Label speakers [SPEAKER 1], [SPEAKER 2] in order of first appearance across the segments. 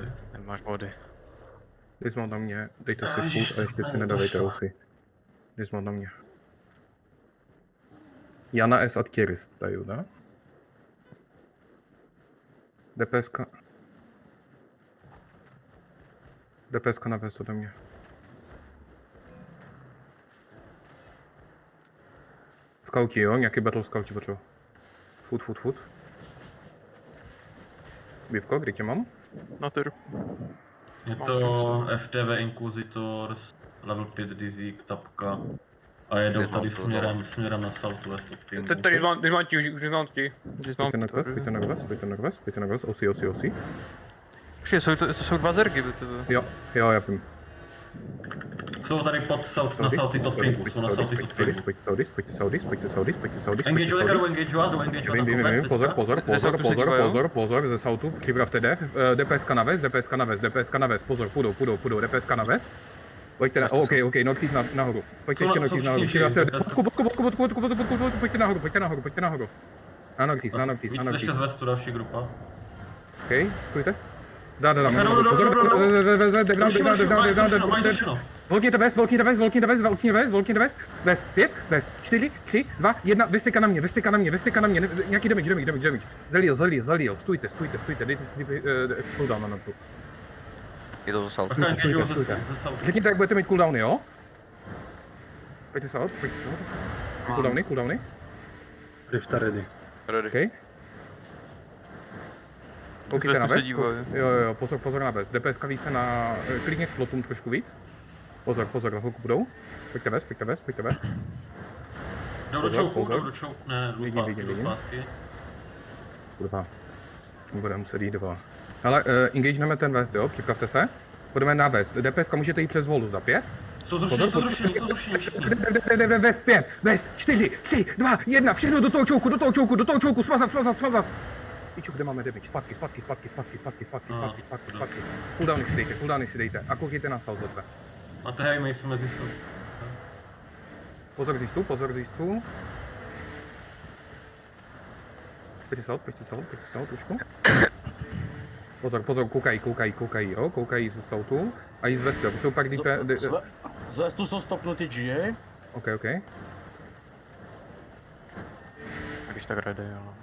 [SPEAKER 1] kryt.
[SPEAKER 2] Nemáš vody.
[SPEAKER 3] Dismount na mě, dejte si food a ještě si nedávejte osy. Dismount na mě. Jana S. Adkirist, tady, da? DPSka. DPSka na vest ode mě. Scouti, jo? Nějaký battle scouti potřebuji. Food. Bivko, kde tě mám?
[SPEAKER 2] Na tyru.
[SPEAKER 1] Je to FTV Inquisitors, level 5 Dizzy, Tapka. A jedou tady směrem na Southwest od Pingu.
[SPEAKER 4] Dismounti.
[SPEAKER 3] Pojďte na quest, osi.
[SPEAKER 2] Počkej, to jsou dva zergy.
[SPEAKER 3] Jo, já vím.
[SPEAKER 1] Jsou tady pod na Southwest od Pingu, jsou na Southwest od Pingu.
[SPEAKER 3] Pojďte Saudis.
[SPEAKER 1] Engage
[SPEAKER 3] Vím, pozor, ze Southu, připravte dev, DPSka na vest, pozor, půjdou, DPSka na vest. Pojďte na, ok, Northeast nahoru, pojďte ještě Northeast nahoru, připravte, podku, pojďte nahoru. Na Northeast.
[SPEAKER 1] Ještě z vestu další grupa.
[SPEAKER 3] Ok, stůjte. Dá, pozor, volkněte vest, vest, 5, vest, 4, 3, 2, 1, vystyka na mě, nějaký damage, zalil, stůjte, dejte si cooldown na to.
[SPEAKER 2] Je to south.
[SPEAKER 3] Stůjte. Řekněte, jak budete mít cooldowny, jo? Pojďte se. Cooldowny.
[SPEAKER 5] Rifta ready.
[SPEAKER 3] OK. Koukejte na vest, jo, pozor na vest. DPSka více na, klidně k plotům trošku víc. Pozor, za chvilku budou. Pojďte vest.
[SPEAKER 1] Jdou do čouku, ne,
[SPEAKER 3] Vidím. Kurva. Bude muset jít dva. Hele, engageneme ten vest, jo, připravte se. Půjdeme na vest. DPSka můžete jít přes voldu za 5.
[SPEAKER 1] Pozor.
[SPEAKER 3] Vest 5, vest 4, 3, 2, 1, všechno do toho čouku, smazat. Piču, kde máme damage? Zpátky. Cooldowny si dejte. A koukejte na south zase.
[SPEAKER 1] A tady my jsme mezi sebou.
[SPEAKER 3] Pozor zistu. Pojďte south trošku. Pozor, koukají, jo, koukají ze southu. A jí z vestu, jsou pak DP...
[SPEAKER 5] Z vestu jsou stopnutý GA.
[SPEAKER 3] OK.
[SPEAKER 2] Když tak ready, jo.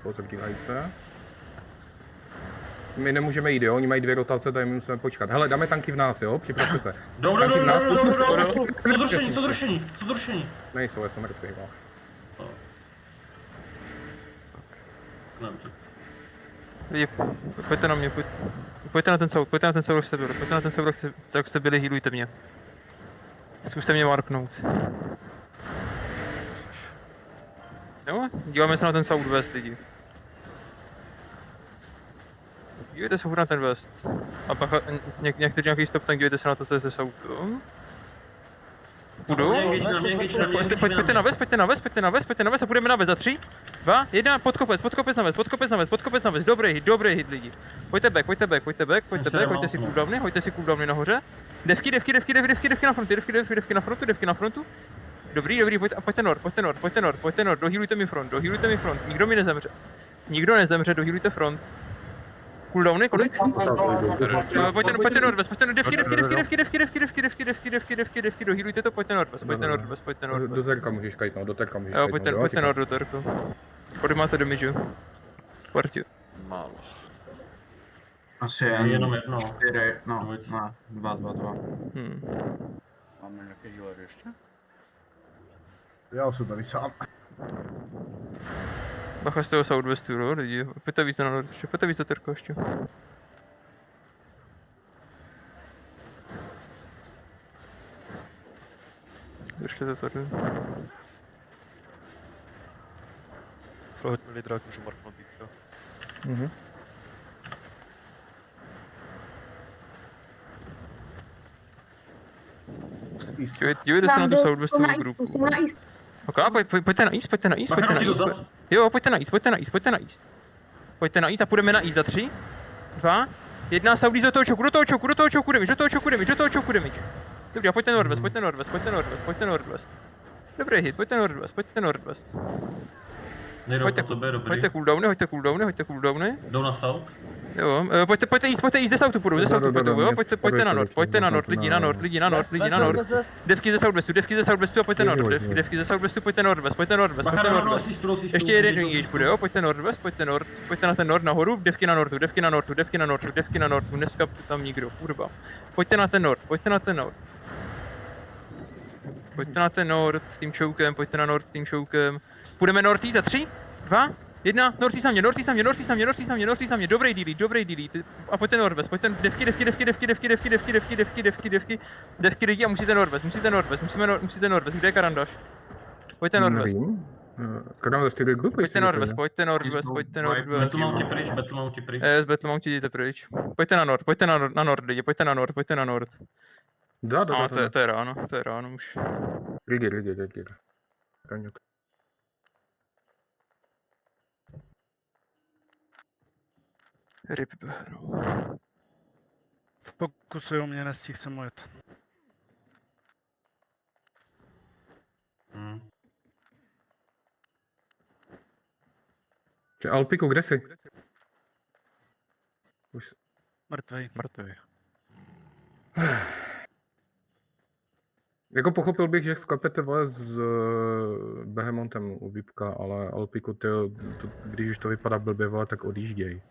[SPEAKER 3] Pozor, dívají se. My nemůžeme jít, jo, oni mají 2 rotace, tady my musíme počkat. Hele, dáme tanky v nás, jo, připravte se.
[SPEAKER 1] Jdou. Zrušení.
[SPEAKER 3] Nejsou, já jsem mrtvý, jo.
[SPEAKER 2] Lidi, pojďte na mě, pojďte na ten soud, jak jste byli, healujte mě. Zkuste mě marknout. Jo, díváme se na ten soud west, lidi. Dívejte se na ten west. A pak někteří nějaký stop tank, dívejte se na to, co je ze soudu. Půjdu? Pojďte na vest a půjdeme na vest za 3, 2, 1, podkopec na vest, dobrý hit lidi. Pojďte back, hoďte si cooldowny nahoře. Devky na frontu. Dobrý, pojďte nord, dohealujte mi front, nikdo nezemře, dohealujte front. Cooldowny, kolik? Pojďte Nordwest, devky, dohealujte to, pojďte Nordwest.
[SPEAKER 3] Do terka můžeš kajt, no,
[SPEAKER 2] Jo, pojďte Nord do terku. Kolik máte damage? Partiu.
[SPEAKER 6] Málo.
[SPEAKER 5] Asi
[SPEAKER 1] jenom jedno.
[SPEAKER 5] 4, no, 2.
[SPEAKER 6] Máme nějaký healer ještě?
[SPEAKER 5] Já jsem tady sám.
[SPEAKER 2] Bacha z toho Southwestu, jo, lidi. Pojďte víc na Nord, pojďte víc do terku ještě. Držte to tady.
[SPEAKER 6] Prohoď mi lidrák, můžu marknout býtka.
[SPEAKER 2] Dívejte se na tu Southwestovou grupu.
[SPEAKER 7] Jsou na east.
[SPEAKER 2] Ok, pojďte na east. Jo, pojďte na east a půjdeme na east za 3, 2, 1, Saudis do toho choku damage. Dobrý, a pojďte Nordwest. Dobrý hit, pojďte Nordwest.
[SPEAKER 1] Nejdou po tobě, dobrý.
[SPEAKER 2] Hoďte cooldowny, hoďte cooldowny, hoďte cooldowny.
[SPEAKER 1] Jdou na south.
[SPEAKER 2] Jo, pojďte jíst ze soutu půjdu, ze soutu půjdu, jo, pojďte na nord, lidi na nord, lidi na nord. Devky ze southwestu a pojďte nord, devky ze southwestu, pojďte nordwest. Ještě jeden engage bude, jo, pojďte nordwest, pojďte na ten nord nahoru, devky na nordu, dneska tam nikdo, kurva. Pojďte na ten nord. Pojďte na ten nord s tím chokem, Půjdeme north za 3, 2, 1, north na mě, dobrý delete. A pojďte northwest, pojďte devky lidi a musíte northwest, kde je Karandaš? Pojďte northwest.
[SPEAKER 3] Nevím. Karandaš, ty jde grupu,
[SPEAKER 2] Pojďte northwest.
[SPEAKER 1] Battle ti pryč.
[SPEAKER 2] Battlemount jděte pryč. Pojďte na nord lidi, pojďte na nord.
[SPEAKER 3] Da.
[SPEAKER 2] To je ráno už.
[SPEAKER 3] Rigger. Kaňot.
[SPEAKER 2] Rip behru.
[SPEAKER 7] Fokusujou mě, nestihl jsem ujet.
[SPEAKER 3] Alpiku, kde jsi? Už...
[SPEAKER 7] Mrtvej.
[SPEAKER 3] Jako pochopil bych, že sklepete vole s Behemontem u Bíbka, ale Alpiku, když už to vypadá blbě, vole, tak odjížděj.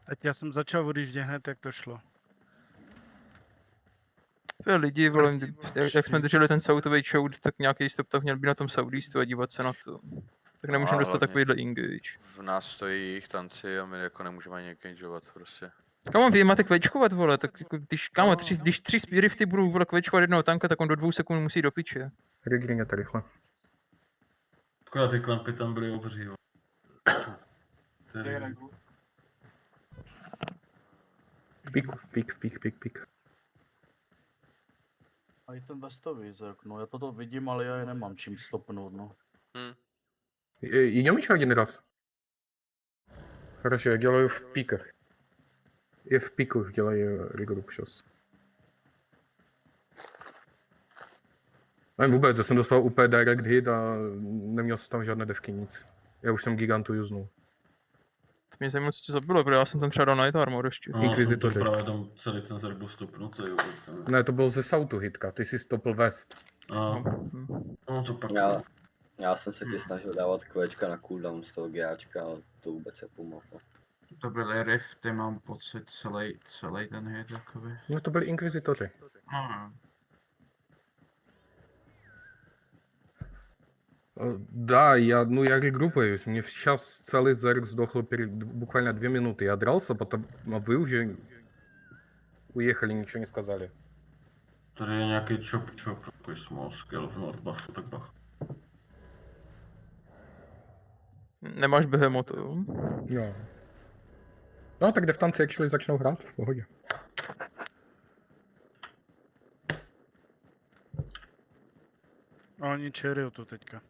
[SPEAKER 7] Ať já jsem začal odjíždět hned, jak to šlo.
[SPEAKER 2] Lidi, vole, jak jsme drželi ten soutový show, tak nějaký stop tak měl být na tom Southeastu a dívat se na to. Tak nemůžeme dostat takovýhle engage.
[SPEAKER 8] V nás stojí jejich tanci a my jako nemůžeme ani engageovat prostě.
[SPEAKER 2] Kamo, vy máte kvečkovat, vole, tak jako, když tři rifty budou, vole, kvečkovat jednoho tanka, tak on do 2 sekund musí do piče.
[SPEAKER 3] Regringete rychle.
[SPEAKER 1] Akorát ty klampy tam byly obří, jo.
[SPEAKER 3] V pík.
[SPEAKER 5] A i ten vestový zerk, no já toto vidím, ale já je nemám čím stopnout, no.
[SPEAKER 3] Идем еще один раз? Хорошо, я делаю в пиках. Я в пиках делаю регруп сейчас. Ale vůbec, já jsem dostal úplně direct hit a neměl jsem tam žádné devky, nic. Já už jsem gigantu uznul.
[SPEAKER 2] To mě zajímalo, co tě zabilo, protože já jsem tam třeba dal Night Armor ještě.
[SPEAKER 3] Inquisitoři.
[SPEAKER 1] No, právě tam celý ten zerk byl stopnutý, jo.
[SPEAKER 3] Ne, to byl ze Soutu hitka, ty jsi stopl west.
[SPEAKER 1] No to pak.
[SPEAKER 9] Já jsem se ti snažil dávat kvečka na cooldown z toho GAčka, ale to vůbec se pomohlo.
[SPEAKER 5] To byly rifty, mám pocit, celý ten hit, jakoby.
[SPEAKER 3] No to byli inkvizitoři. Да, я регруппаюсь. Мне сейчас целый зерк сдохл буквально 2 минуты. Я дрался, потом вы уже уехали, ничего не сказали.
[SPEAKER 1] Tady je nějaký chop, takový small skill v Nordbachu, tak bach.
[SPEAKER 2] Nemáš behemotu, jo?
[SPEAKER 3] Jo. No tak devtanci actually začnou hrát v pohodě.
[SPEAKER 7] Oni čerujou tu teďka.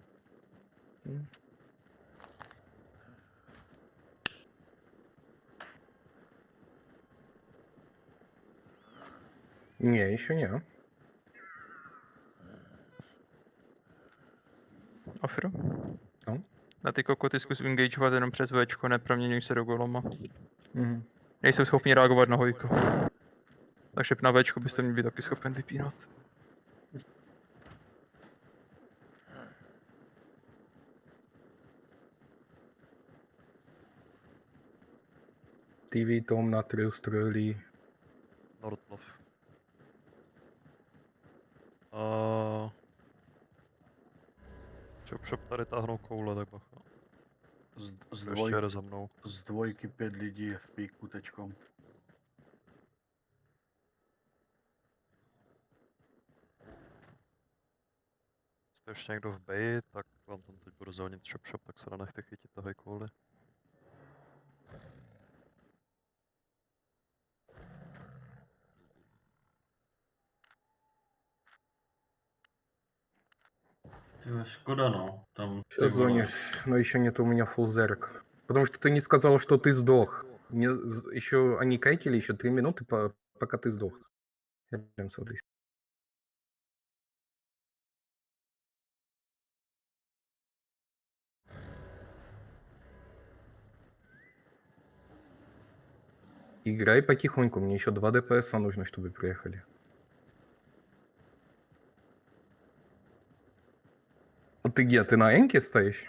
[SPEAKER 3] Не, еще не.
[SPEAKER 2] Afro?
[SPEAKER 3] No.
[SPEAKER 2] Na ty kokoty zkus engageovat jenom přes Včko, neproměňuj se do goloma.
[SPEAKER 3] Mhm.
[SPEAKER 2] Nejsou schopni reagovat na hojko. Takže na Včko byste měli být taky schopen vypínat.
[SPEAKER 3] TV, Tom, Natrius, Trojlí.
[SPEAKER 6] Nordlov. Chop tady táhnou koule, tak bacha. Ještě jede za mnou.
[SPEAKER 5] Z dvojky 5 lidí je v píku teďkom.
[SPEAKER 6] Jste ještě někdo v Bayi, tak vám tam teď budu zónit chop, tak se nenechte chytit tahej kvůli.
[SPEAKER 1] Škoda, no. Там...
[SPEAKER 3] Сейчас зонишь, но еще нет у меня full зерк. Потому что ты не сказал, что ты сдох. Мне еще они кайтили еще 3 минуты, пока ты сдох. Я прям смотрю. Играй потихоньку, мне еще 2 ДПС нужно, чтобы приехали. А ты где? Ты на Энке стоишь?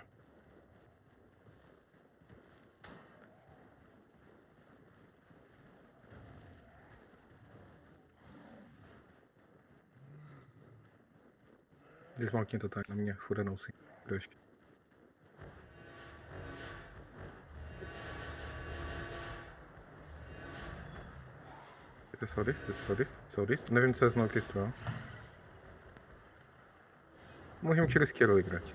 [SPEAKER 3] Дизмаунт не тотально, мне фуранулся. Крышки. Это сорис. Nevím, co je znovu Kristva. Můžeme через Керу играть.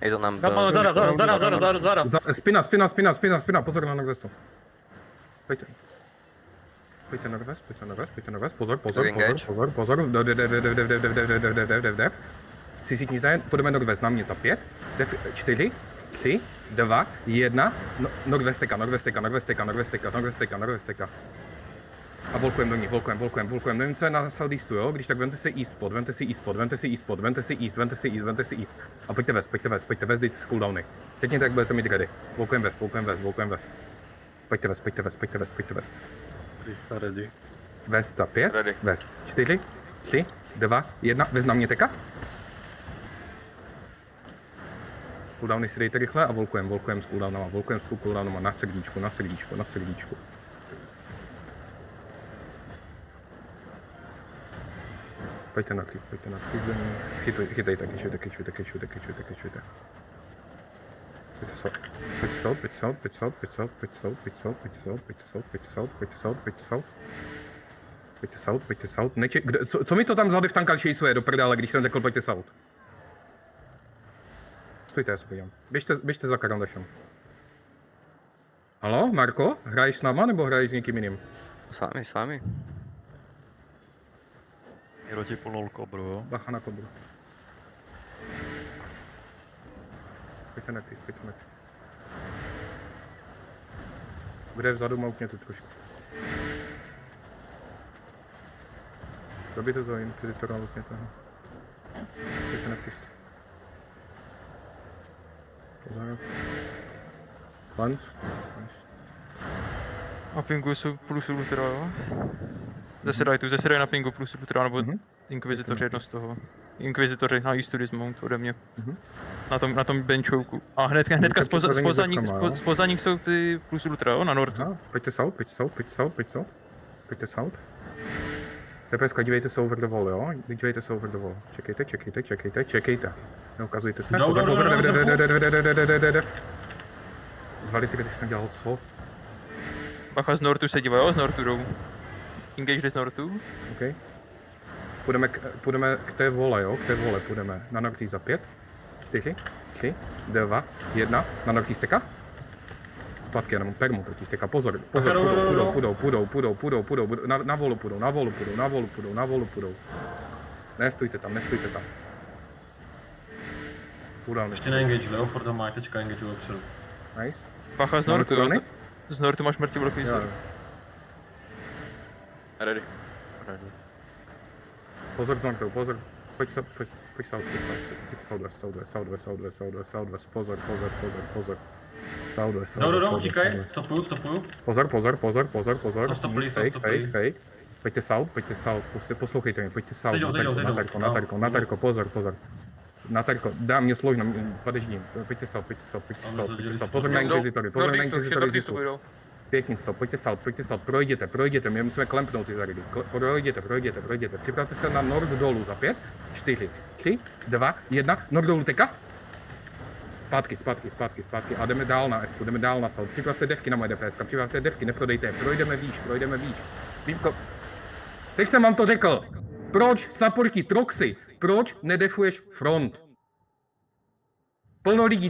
[SPEAKER 9] Jdu nám
[SPEAKER 4] Зараз.
[SPEAKER 3] Спина, позор на Норвесту. Пойте. Pojďte na Nordwest, pozor, dev. Si knížte, půjdeme Nordwest na mě za 5, 4, 3, 2, 1, Nordwesteka. A volkujem do ní, volkujem. Nevím, co je na southeastu, jo? Když tak vemte si eastpod. A pojďte west, dejte si cooldowny. Řekněte, jak budete mít ready. Volkujem west. Pojďte west.
[SPEAKER 7] Ready.
[SPEAKER 3] West za 5,
[SPEAKER 8] Ready.
[SPEAKER 3] West 4, 3, 2, 1, West na mě teka. Cooldowny si dejte rychle a volkujem s cooldownama, na srdíčku. Pojďte na klid, chytejte, kečujte. Pojďte south. Co mi to tam vzadu v tankal chaseuje do prdele, když jsem řekl pojďte south? Stojte, já se podívám. Běžte za Karandešem. Halo, Marko? Hraješ s náma nebo hraješ s někým jiným?
[SPEAKER 9] S vámi.
[SPEAKER 6] Někdo ti plnul kobru, jo?
[SPEAKER 3] Bacha na kobru. Pojďte na ty. Kde je vzadu, moukněte trošku. Dobijte to Inquisitora, moukněte ho. Pojďte na 300. Pozor. Lance.
[SPEAKER 2] A pingu jsou plus Ultra, jo? Zasedají na pingu plus Ultra, nebo Inquisitoři, jedno z toho. Inquisitoři na Eastu Dismount ode mě. Na tom benchouku. A hnedka spoza nich jsou ty plus Ultra, jo? Na Nortu.
[SPEAKER 3] Pojďte south. TPSka, dívejte se over the wall, jo? Čekejte. Neukazujte se. Pozor, dev. Vality, když jsem dělal co?
[SPEAKER 2] Bacha z Nortu se dívají, jo? Z Nortu jdou. Engage z Nortu.
[SPEAKER 3] OK. Půjdeme k té vole, jo? Půjdeme. Na Nortý za 5, 4, 3, 2, 1. Na Nortý steka. Zpátky jenom permu totiž steka. Pozor. Půjdou. Na volu půjdou. Nestůjte tam. Půjdou.
[SPEAKER 1] Ještě neengage, jo? Furt tam má teďka engage opředu.
[SPEAKER 3] Nice.
[SPEAKER 2] Bacha z Nortu, jo? Z Nortu máš mrtvý bloky.
[SPEAKER 8] Ready.
[SPEAKER 3] Pozor z Nortu, Pojď southwest. Pozor. Southwest.
[SPEAKER 1] Utíkaj, stopuju.
[SPEAKER 3] Pozor.
[SPEAKER 1] Stopli.
[SPEAKER 3] Fake. Pojďte south. Poslouchejte mě, pojďte south. Na tarko, pozor. Na tarko, dá mě složno, podejdi, pojďte south. Pozor na Inquisitory, zjistou. Pěkně stop, pojďte south, projděte, my musíme klempnout ty zaridy. Projděte. Připravte se na nord dolů za 5, 4, 3, 2, 1, nord dolů teka. Zpátky a jdeme dál na S, jdeme dál na south. Připravte devky na moje DPS, neprodejte, projdeme výš. Výmko. Teď jsem vám to řekl. Proč supporti Troxy, proč nedefuješ front? Plno lidí